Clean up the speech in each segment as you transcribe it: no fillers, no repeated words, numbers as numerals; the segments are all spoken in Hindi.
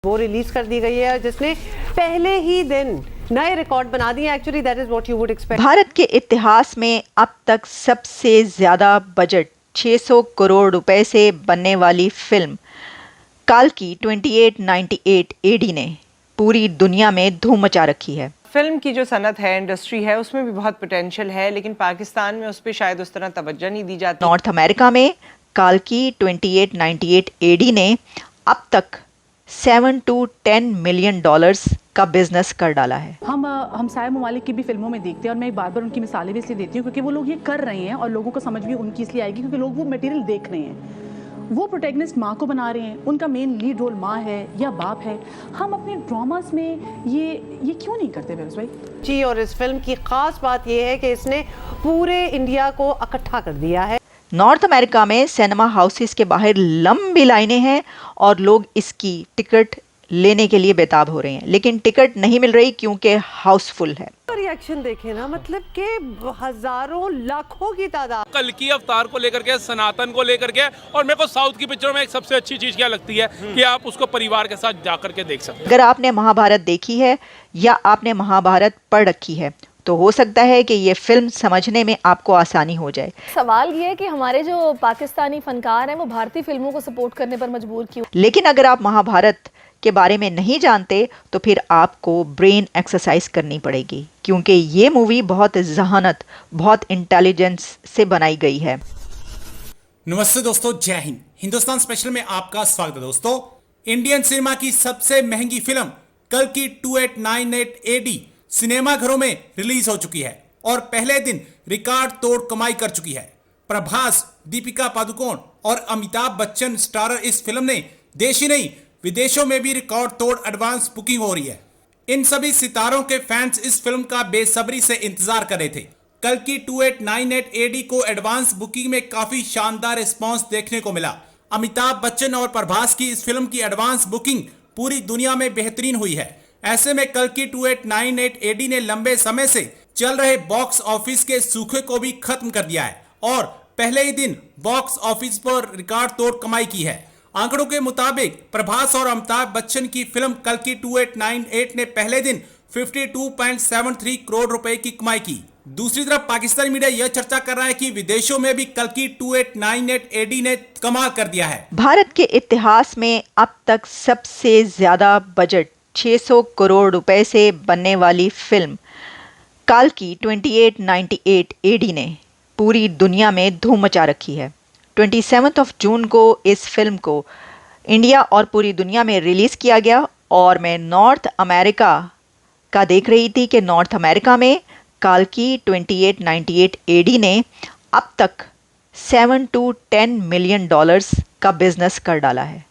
वो रिलीज कर दी गई है जिसने पहले ही दिन नए रिकॉर्ड बना दिए। Actually that is what you would expect. Bharat के इतिहास में अब तक सबसे ज्यादा बजट 600 करोड़ रुपए से बनने वाली फिल्म काल्की 2898 एडी ने पूरी दुनिया में धूम मचा रखी है। फिल्म की जो सनत है, इंडस्ट्री है, उसमें भी बहुत पोटेंशियल है, लेकिन पाकिस्तान में उस पर शायद उस तरह तवज्जो नहीं दी जाती। नॉर्थ अमेरिका में काल्की 2898 एडी ने अब तक 7 to 10 मिलियन डॉलर्स का बिजनेस कर डाला है। हम साय ममालिक की भी फिल्मों में देखते हैं और मैं बार बार उनकी मिसालें भी इसलिए देती हूँ क्योंकि वो लोग ये कर रहे हैं और लोगों को समझ भी उनकी इसलिए आएगी क्योंकि लोग वो मटेरियल देख रहे हैं। वो प्रोटैगनिस्ट माँ को बना रहे हैं, उनका मेन लीड रोल माँ है या बाप है। हम अपने ड्रामास में ये क्यों नहीं करते फिरोज भाई जी? और इस फिल्म की खास बात यह है कि इसने पूरे इंडिया को इकट्ठा कर दिया है। नॉर्थ अमेरिका में सिनेमा हाउसेस के बाहर लंबी लाइनें हैं और लोग इसकी टिकट लेने के लिए बेताब हो रहे हैं, लेकिन टिकट नहीं मिल रही क्योंकि हाउसफुल है। रिएक्शन देखे ना, मतलब कि हजारों लाखों की तादाद। कल की अवतार को लेकर के, सनातन को लेकर के, और मेरे को साउथ की पिक्चरों में एक सबसे अच्छी चीज क्या लगती है कि आप उसको परिवार के साथ जाकर के देख सकते हैं। अगर आपने महाभारत देखी है या आपने महाभारत पढ़ रखी है तो हो सकता है कि ये फिल्म समझने में आपको आसानी हो जाए। सवाल ये है कि हमारे जो पाकिस्तानी फनकार हैं वो भारतीय फिल्मों को सपोर्ट करने पर मजबूर क्यों? लेकिन अगर आप महाभारत के बारे में नहीं जानते तो फिर आपको ब्रेन एक्सरसाइज करनी पड़ेगी, क्योंकि ये मूवी बहुत जहानत, बहुत इंटेलिजेंस से बनाई गई है। नमस्ते दोस्तों, जय हिंद। हिंदुस्तान स्पेशल में आपका स्वागत है दोस्तों। इंडियन सिनेमा की सबसे महंगी फिल्म कल्कि 2898 एडी सिनेमा घरों में रिलीज हो चुकी है और पहले दिन रिकॉर्ड तोड़ कमाई कर चुकी है। प्रभास, दीपिका पादुकोण और अमिताभ बच्चन स्टारर इस फिल्म ने देश ही नहीं विदेशों में भी रिकॉर्ड तोड़ एडवांस बुकिंग हो रही है। इन सभी सितारों के फैंस इस फिल्म का बेसब्री से इंतजार कर रहे थे। कल्कि 2898 एडी को एडवांस बुकिंग में काफी शानदार रिस्पांस देखने को मिला। अमिताभ बच्चन और प्रभास की इस फिल्म की एडवांस बुकिंग पूरी दुनिया में बेहतरीन हुई है। ऐसे में कल्कि 2898 एडी ने लंबे समय से चल रहे बॉक्स ऑफिस के सूखे को भी खत्म कर दिया है और पहले ही दिन बॉक्स ऑफिस पर रिकॉर्ड तोड़ कमाई की है। आंकड़ों के मुताबिक प्रभास और अमिताभ बच्चन की फिल्म कल्कि 2898 ने पहले दिन 52.73 करोड़ रुपए की कमाई की। दूसरी तरफ पाकिस्तानी मीडिया यह चर्चा कर रहा है कि विदेशों में भी कल्कि 2898 एडी ने कमाल कर दिया है। भारत के इतिहास में अब तक सबसे ज्यादा बजट 600 करोड़ रुपए से बनने वाली फिल्म काल्की 2898 एडी ने पूरी दुनिया में धूम मचा रखी है। 27 जून को इस फिल्म को इंडिया और पूरी दुनिया में रिलीज किया गया और मैं नॉर्थ अमेरिका का देख रही थी कि नॉर्थ अमेरिका में काल्की 2898 एडी ने अब तक 7 to 10 मिलियन डॉलर्स का बिजनेस कर डाला है।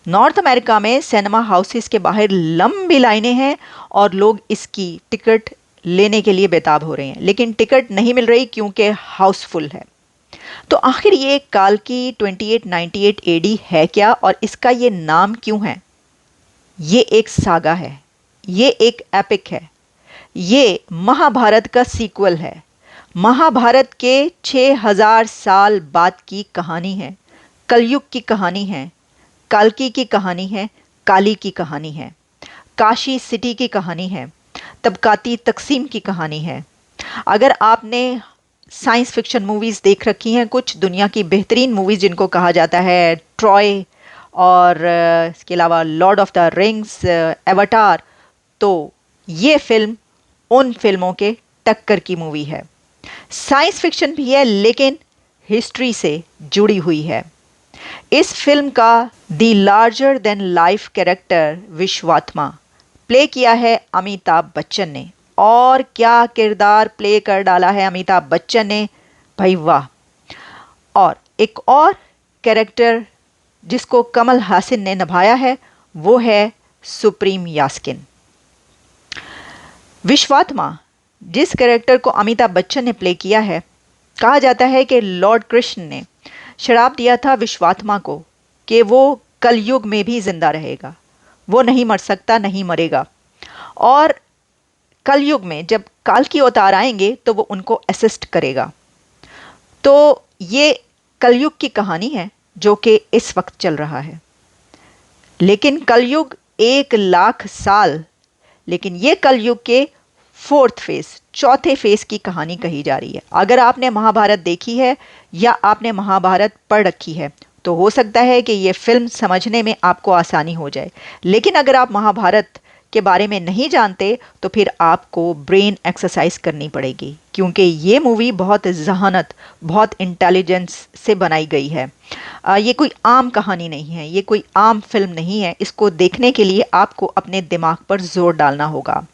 नॉर्थ अमेरिका में सिनेमा हाउसेस के बाहर लंबी लाइनें हैं और लोग इसकी टिकट लेने के लिए बेताब हो रहे हैं, लेकिन टिकट नहीं मिल रही क्योंकि हाउसफुल है। तो आखिर ये काल्की 2898 एडी है क्या और इसका ये नाम क्यों है? ये एक सागा है, ये एक एपिक है, ये महाभारत का सीक्वल है। महाभारत के 6000 साल बाद की कहानी है, कलयुग की कहानी है, काल्की की कहानी है, काली की कहानी है, काशी सिटी की कहानी है, तबकाती तकसीम की कहानी है। अगर आपने साइंस फिक्शन मूवीज़ देख रखी हैं, कुछ दुनिया की बेहतरीन मूवीज़ जिनको कहा जाता है ट्रॉय और इसके अलावा Lord of the rings, Avatar, तो ये फिल्म उन फिल्मों के टक्कर की मूवी है। साइंस फिक्शन भी है लेकिन हिस्ट्री से जुड़ी हुई है। इस फिल्म का the larger than life character Vishwatma play किया है अमिताभ बच्चन ने, और क्या किरदार प्ले कर डाला है अमिताभ बच्चन ने, भाई वाह। और एक और कैरेक्टर जिसको कमल हासन ने निभाया है वो है सुप्रीम यास्किन। विश्वात्मा जिस कैरेक्टर को अमिताभ बच्चन ने प्ले किया है, कहा जाता है कि लॉर्ड कृष्ण ने शराप दिया था विश्वात्मा को कि वो कलयुग में भी जिंदा रहेगा, वो नहीं मर सकता, नहीं मरेगा, और कलयुग में जब काल्की अवतार आएंगे तो वो उनको असिस्ट करेगा। तो ये कलयुग की कहानी है जो कि इस वक्त चल रहा है। लेकिन कलयुग 1,00,000 साल, लेकिन ये कलयुग के फोर्थ फेज, चौथे फेज की कहानी कही जा रही है। अगर आपने महाभारत देखी है या आपने महाभारत पढ़ रखी है तो हो सकता है कि ये फिल्म समझने में आपको आसानी हो जाए, लेकिन अगर आप महाभारत के बारे में नहीं जानते तो फिर आपको ब्रेन एक्सरसाइज करनी पड़ेगी, क्योंकि ये मूवी बहुत जहानत, बहुत इंटेलिजेंस से बनाई गई है। ये कोई आम कहानी नहीं है, ये कोई आम फिल्म नहीं है। इसको देखने के लिए आपको अपने दिमाग पर जोर डालना होगा।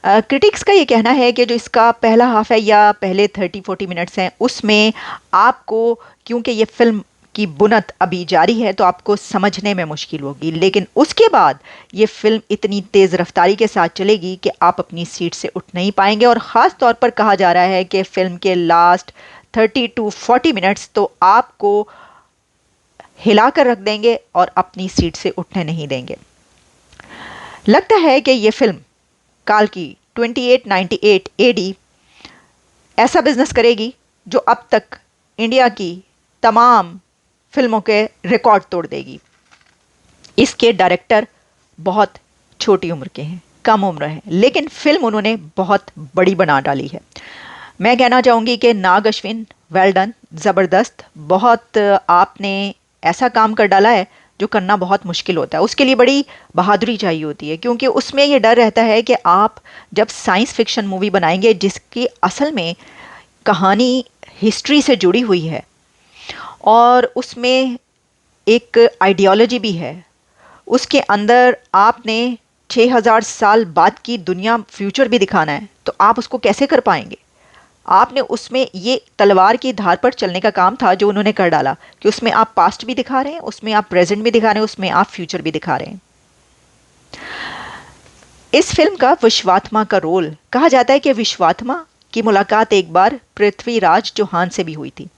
क्रिटिक्स का ये कहना है कि जो इसका पहला हाफ है या पहले 30-40 मिनट्स हैं उसमें आपको, क्योंकि ये फिल्म की बुनत अभी जारी है तो आपको समझने में मुश्किल होगी, लेकिन उसके बाद ये फिल्म इतनी तेज़ रफ्तारी के साथ चलेगी कि आप अपनी सीट से उठ नहीं पाएंगे। और ख़ास तौर पर कहा जा रहा है कि फिल्म के लास्ट 30 to 40 मिनट्स तो आपको हिला कर रख देंगे और अपनी सीट से उठने नहीं देंगे। लगता है कि ये फिल्म काल की 2898 AD ऐसा बिजनेस करेगी जो अब तक इंडिया की तमाम फिल्मों के रिकॉर्ड तोड़ देगी। इसके डायरेक्टर बहुत छोटी उम्र के हैं, कम उम्र है, लेकिन फिल्म उन्होंने बहुत बड़ी बना डाली है। मैं कहना चाहूँगी कि नाग अश्विन, वेल डन, ज़बरदस्त। बहुत आपने ऐसा काम कर डाला है जो करना बहुत मुश्किल होता है, उसके लिए बड़ी बहादुरी चाहिए होती है, क्योंकि उसमें ये डर रहता है कि आप जब साइंस फिक्शन मूवी बनाएंगे जिसकी असल में कहानी हिस्ट्री से जुड़ी हुई है और उसमें एक आइडियोलॉजी भी है, उसके अंदर आपने 6000 साल बाद की दुनिया, फ्यूचर भी दिखाना है, तो आप उसको कैसे कर पाएंगे? आपने उसमें ये तलवार की धार पर चलने का काम था जो उन्होंने कर डाला कि उसमें आप पास्ट भी दिखा रहे हैं, उसमें आप प्रेजेंट भी दिखा रहे हैं, उसमें आप फ्यूचर भी दिखा रहे हैं। इस फिल्म का विश्वात्मा का रोल, कहा जाता है कि विश्वात्मा की मुलाकात एक बार पृथ्वीराज चौहान से भी हुई थी।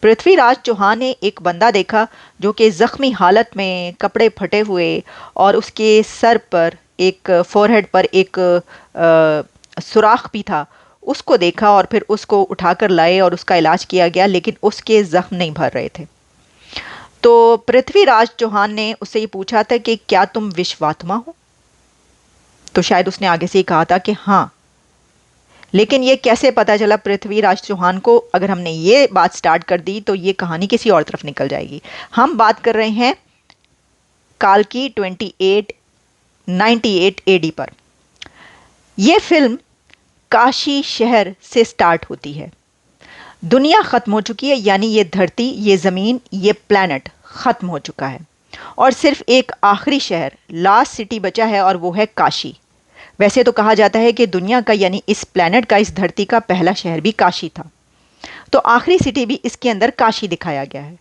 पृथ्वीराज चौहान ने एक बंदा देखा जो कि ज़ख्मी हालत में, कपड़े फटे हुए और उसके सर पर, एक फोरहेड पर एक सुराख भी था। उसको देखा और फिर उसको उठाकर लाए और उसका इलाज किया गया, लेकिन उसके ज़ख्म नहीं भर रहे थे। तो पृथ्वीराज चौहान ने उससे ये पूछा था कि क्या तुम विश्वात्मा हो? तो शायद उसने आगे से ही कहा था कि हाँ, लेकिन ये कैसे पता चला पृथ्वीराज चौहान को? अगर हमने ये बात स्टार्ट कर दी तो ये कहानी किसी और तरफ निकल जाएगी। हम बात कर रहे हैं काल की 2898 AD पर। यह फिल्म काशी शहर से स्टार्ट होती है। दुनिया ख़त्म हो चुकी है, यानी ये धरती, ये ज़मीन, ये प्लैनेट ख़त्म हो चुका है और सिर्फ एक आखिरी शहर, लास्ट सिटी बचा है और वो है काशी। वैसे तो कहा जाता है कि दुनिया का, यानी इस प्लैनेट का, इस धरती का पहला शहर भी काशी था, तो आखिरी सिटी भी इसके अंदर काशी दिखाया गया है।